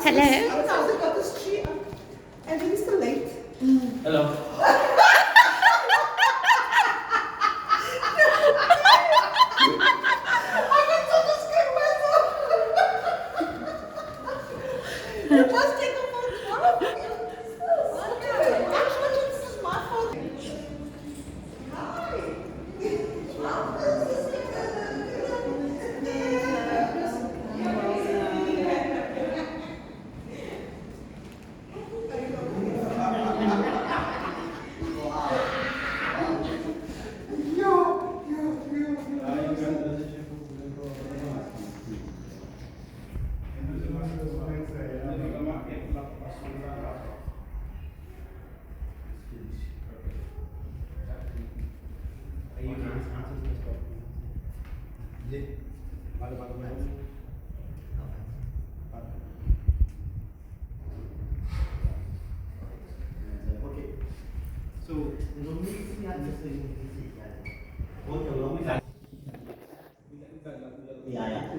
Hello. I got this tree. And then it's late. Hello. You must take a photo. Actually, this is my photo.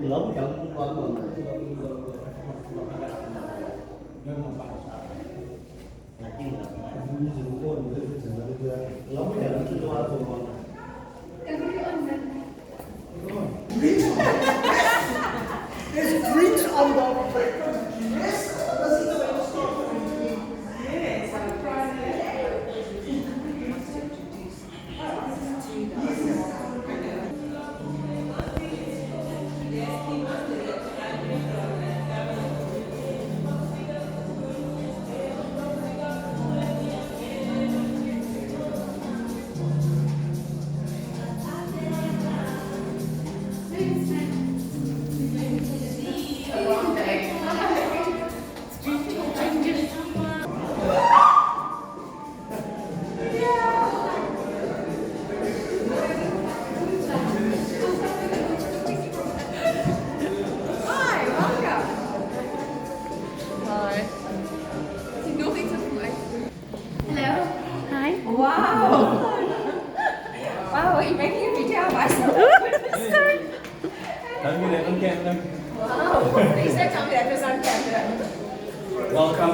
Lớn trong con mình là chi là lớn cái là chưa qua rồi còn There's drinks on the Wow, you're making a video of us. Don't get it on camera. Wow, please don't tell me that was on camera. Welcome.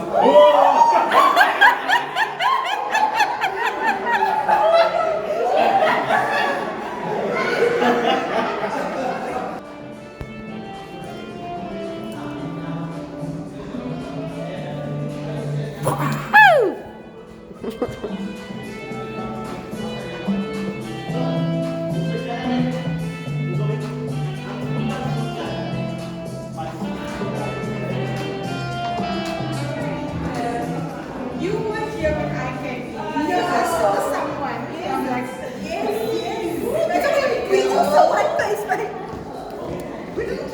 You were here when I came. Because I saw someone. I'm like, yes. That's okay. We also like face, but we didn't